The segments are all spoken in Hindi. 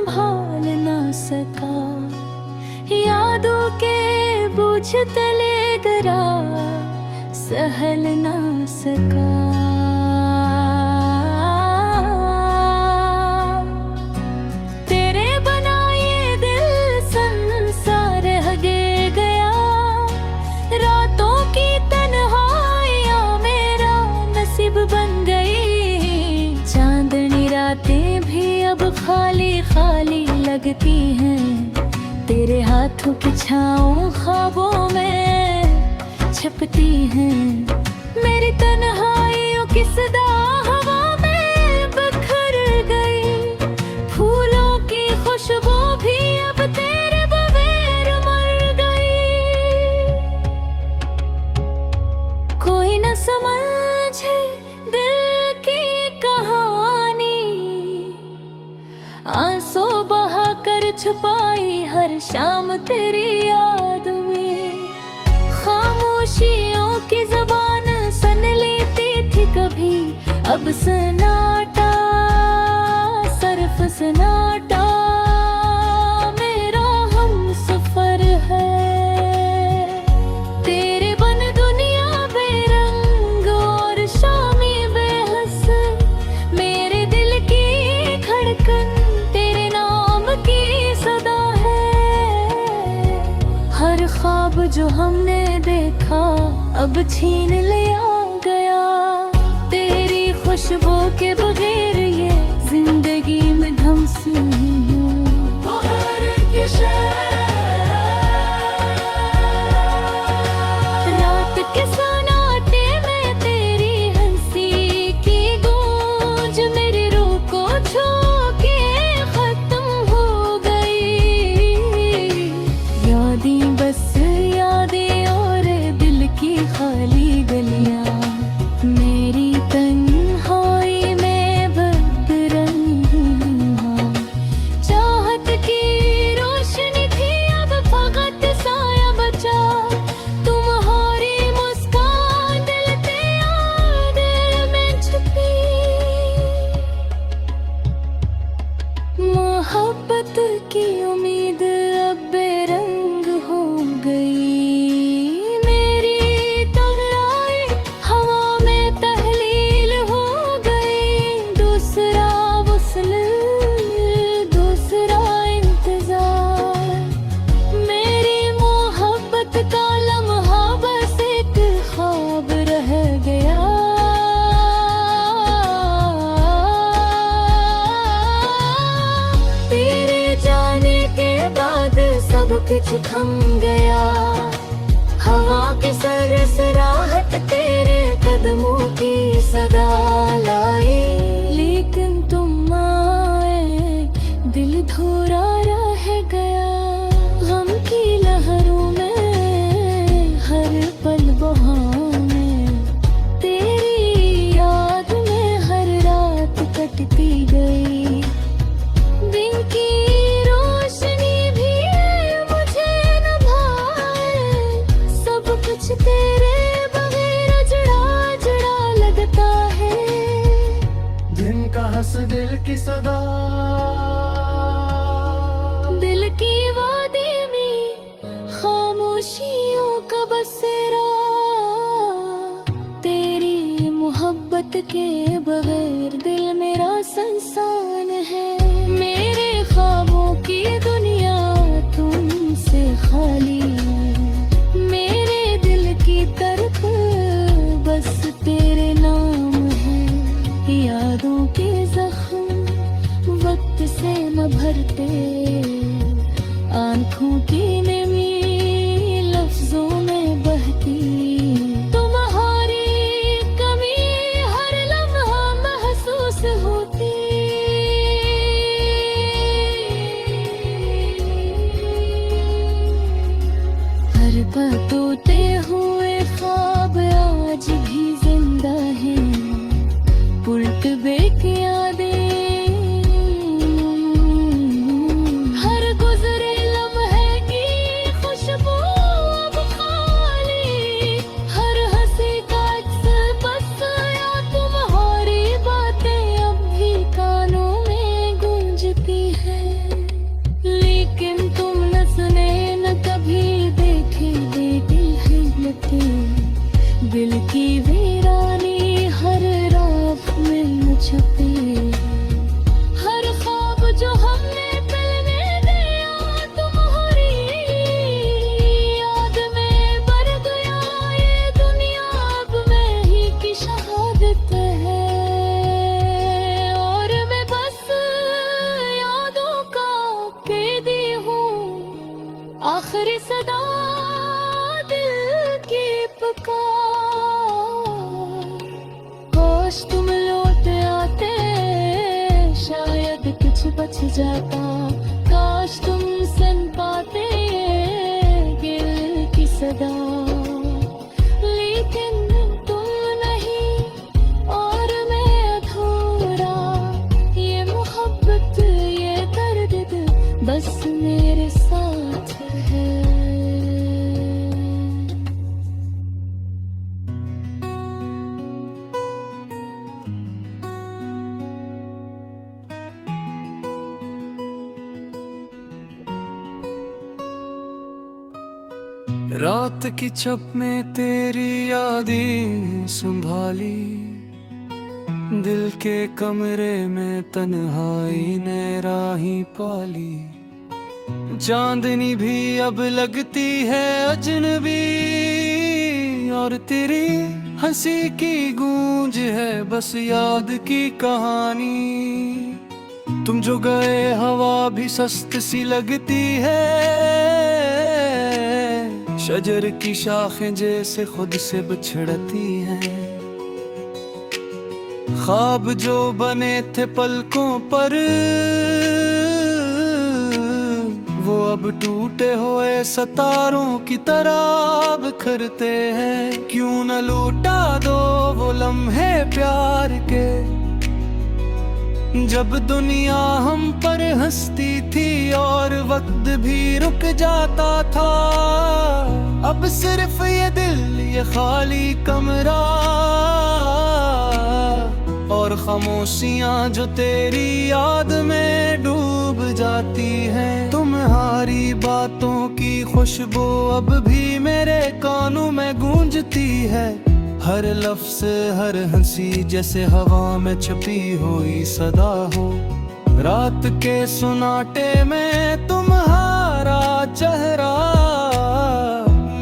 संभाल ना सका, यादों के बोझ तले गिरा सहल ना सका। तेरे बना ये दिल संसार हगे गया, रातों की तन्हाइयाँ मेरा नसीब बन गई। चांदनी रातें भी अब खाली खाली लगती हैं, तेरे हाथों की छाँव ख्वाबों में छपती हैं। मेरी तन्हाइयों की सदा हवा में बिखर गई, फूलों की खुशबू भी अब तेरे बगैर मर गई। कोई न समझे दिल की कहानी, आंसू बहा कर छुपाई हर शाम तेरी याद में। खामोशियों की ज़बान सन लेती थी कभी, अब सन्नाटा सिर्फ सन्नाटा मेरा हम सफर है। तेरे बन दुनिया बेरंग और शामी बेहस, मेरे दिल की धड़कन तेरे नाम की सदा है। हर ख्वाब जो हमने देखा अब छीन लिया गया, तेरी खुशबू के बगैर ये जिंदगी में ढंग सी रात के सन्नाटे में तेरी हंसी की गूंज मेरी रूह को छू के खत्म हो गई। यादें बस यादें और दिल की खाली गलियां, मेरी तन्हाई में बदरंगी हाँ। चाहत की रोशनी थी अब फकत साया बचा, तुम्हारी मुस्कान दिल पे दिल में छुपी। मोहब्बत की उम्मीद अब बेरंग हो गई, मेरी तगड़ाई हवा में तहलील हो गई। दूसरा वसल दूसरा इंतजार, मेरी मोहब्बत का लम्हा बस एक ख्वाब रह गया। तेरे जाने के बाद सब कुछ थम गया, हवा की सरसराहट तेरे कदमों की सदा लाई। लेकिन तुम आए दिल धूरा रह गया, गम की लहरों में हर पल बहाने, तेरी याद में हर रात कटती गई। दिन की रोशनी भी मुझे न भाए, सब कुछ तेरे बगैर जड़ा जड़ा लगता है। दिन का हंस दिल की सदा, दिल की वादी में खामोशियों का बसेरा, तेरी मोहब्बत के बगैर दिल मेरा संसान है। मेरे ख्वाबों की दुनिया तुमसे खाली है, मेरे दिल की तरफ बस तेरे नाम है। यादों के जख्म वक्त से न भरते, आंखों की नमी लफ्जों में बहती। तुम्हारी कमी हर लम्हा महसूस होती, हर बतोते हुए ख्वाब आज भी जिंदा हैं, उल्ट बेक यादें हर गुजरे लम्हे की खुश आखिरी सदा दिल की पुकार, काश तुम लौट आते शायद कुछ बच जाता, काश तुम सुन पाते ये दिल की सदा, लेकिन तुम नहीं और मैं अधूरा, ये मोहब्बत ये दर्द बस मेरे साथ है। रात की छप में तेरी यादें संभाली, दिल के कमरे में तन्हाई ने राही पाली, चांदनी भी अब लगती है अजनबी, और तेरी हंसी की गूंज है बस याद की कहानी, तुम जो गए हवा भी सस्त सी लगती है, शजर की शाखें जैसे खुद से बिछड़ती हैं, ख्वाब जो बने थे पलकों पर वो अब टूटे हुए सितारों की तरह बिखरते हैं, क्यों न लूटा दो वो लम्हे प्यार के, जब दुनिया हम पर हंसती थी और वक्त भी रुक जाता था, अब सिर्फ ये दिल ये खाली कमरा और खामोशियां जो तेरी याद में डूब जाती हैं, तुम्हारी बातों की खुशबू अब भी मेरे कानों में गूंजती है, हर लफ्ज हर हंसी जैसे हवा में छुपी हुई सदा हो, रात के सुनाटे में तुम्हारा चेहरा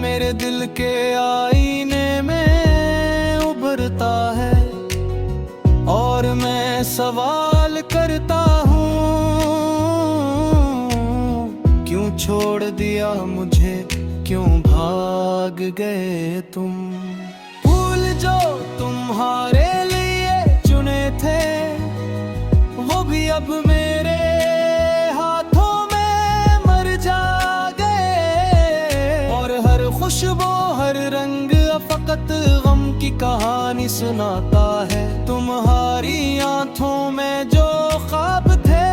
मेरे दिल के आईने में उभरता है, और मैं सवाल करता हूँ क्यों छोड़ दिया मुझे, क्यों भाग गए तुम, जो तुम्हारे लिए चुने थे वो भी अब मेरे हाथों में मर जा गए, और हर खुशबू हर रंग फकत गम की कहानी सुनाता है, तुम्हारी आंखों में जो ख्वाब थे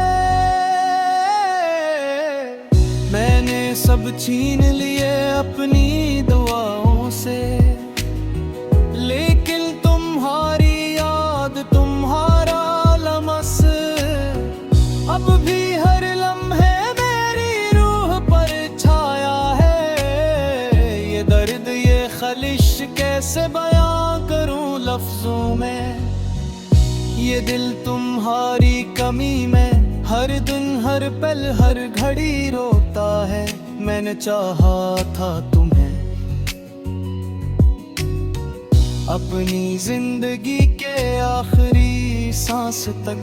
मैंने सब छीन लिए अपनी दुआओं से, लेकिन तुम्हारी याद तुम्हारा लमस अब भी हर लम्हे मेरी रूह पर छाया है, ये दर्द ये खलिश कैसे बयां करूं लफ्जों में, ये दिल तुम्हारी कमी में हर दिन हर पल हर घड़ी रोता है, मैंने चाहा था तुम्हें अपनी जिंदगी के आखिरी सांस तक,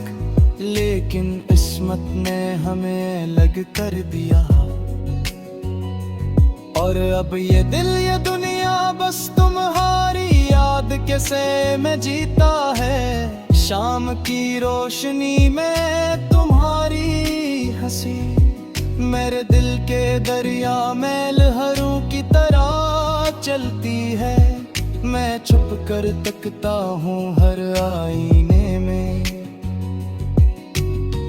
लेकिन किस्मत ने हमें लग कर दिया, और अब ये दिल ये दुनिया बस तुम्हारी याद कैसे में जीता है, शाम की रोशनी में तुम्हारी हंसी मेरे दिल के दरिया में लहरों की तरह चलती है, मैं छुप कर तकता हूँ हर आईने में,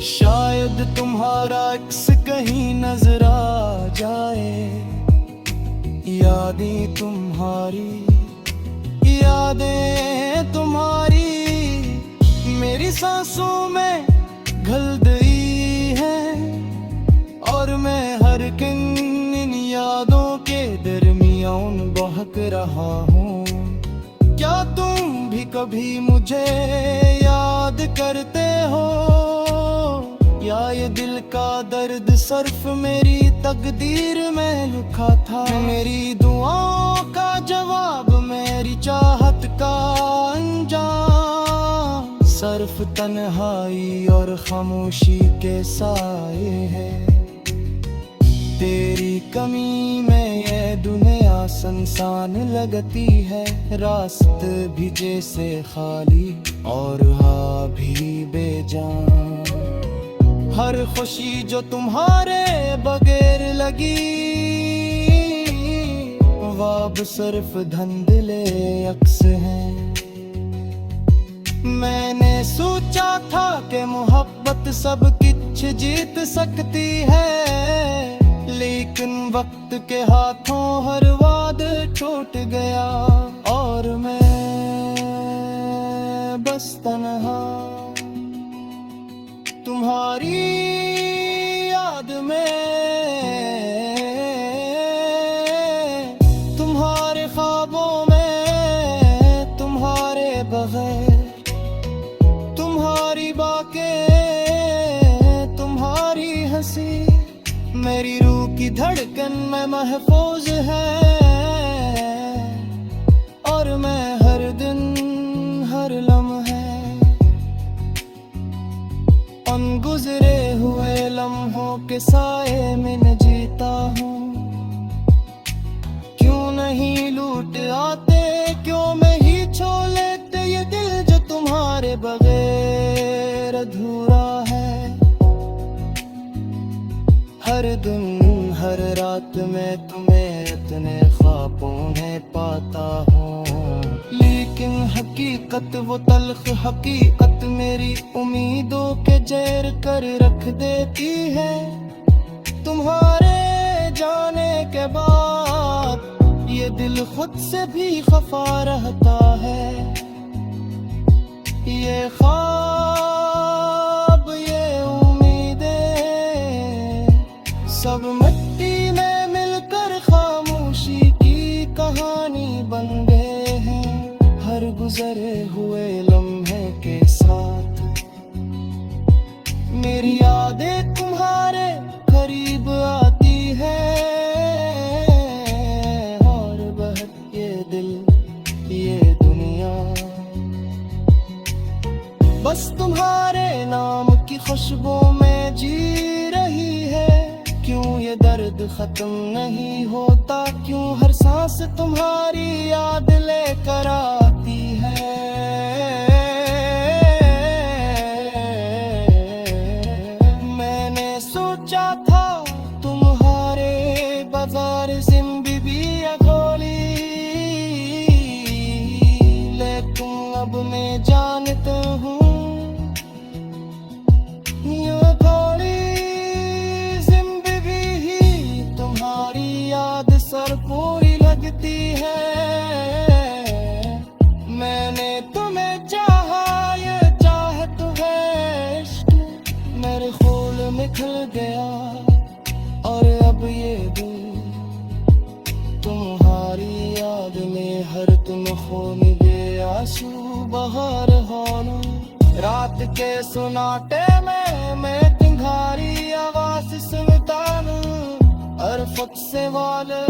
शायद तुम्हारा अक्स कहीं नजर आ जाए, यादें तुम्हारी यादें तुम्हारी मेरी सांसों में घुल गई है, और मैं हर इन यादों के दरमियान बहक रहा हूँ, क्या तुम भी कभी मुझे याद करते हो, या ये दिल का दर्द सिर्फ मेरी तकदीर में लिखा था, मेरी दुआओं का जवाब मेरी चाहत का अंजाम सिर्फ तन्हाई और खामोशी के साए है, तेरी कमी सनसान लगती है, रास्त भी जैसे खाली और हाँ भी बेजान। हर खुशी जो तुम्हारे बगैर लगी, वो अब सिर्फ धुंधले अक्स हैं। मैंने सोचा था कि मोहब्बत सब कुछ जीत सकती है, लेकिन वक्त के हाथों हर वादा टूट गया और मैं बस तन्हा तुम्हारी याद में, तुम्हारे ख्वाबों में, तुम्हारे बगैर, तुम्हारी बातें, तुम्हारी हंसी मेरी रूह की धड़कन में महफूज है। और मैं हर दिन हर लम्हे उन गुजरे हुए लम्हों के साए में जीता हूँ। क्यों नहीं लूट आते, क्यों मैं ही छोड़ लेते ये दिल जो तुम्हारे बगैर अधूरा है। हर दिन हर रात में तुम्हें इतने ख्वाबों में पाता हूँ, लेकिन हकीकत वो तल्ख हकीकत मेरी उम्मीदों के जहर कर रख देती है। तुम्हारे जाने के बाद ये दिल खुद से भी खफा रहता है। ये ख्वाब ये उम्मीदें सब मिट्टी में मिलकर खामोशी की कहानी बन गए हैं। हर गुजरे हुए लम्हे के साथ मेरी यादें तुम्हारे करीब आती है, और बहत ये दिल ये दुनिया बस तुम्हारे नाम की खुशबू में जी रही है। क्यों ये दर्द खत्म नहीं होता, क्यों हर सांस तुम्हारी याद लेकर आती है। मैंने सोचा था तुम्हारे बाजार जिंदगी अघोली, लेकिन अब मैं जानता हूँ सर पूरी लगती है। मैंने तुम्हें चाहा, ये चाहत है इश्क मेरे खून में खिल गया, और अब ये दिल तुम्हारी याद में हर तुम खून दे आंसू बहा रहा हूँ। रात के सुनाटे में मैं तुम्हारी आवाज सुनता हूँ, और फक से वाले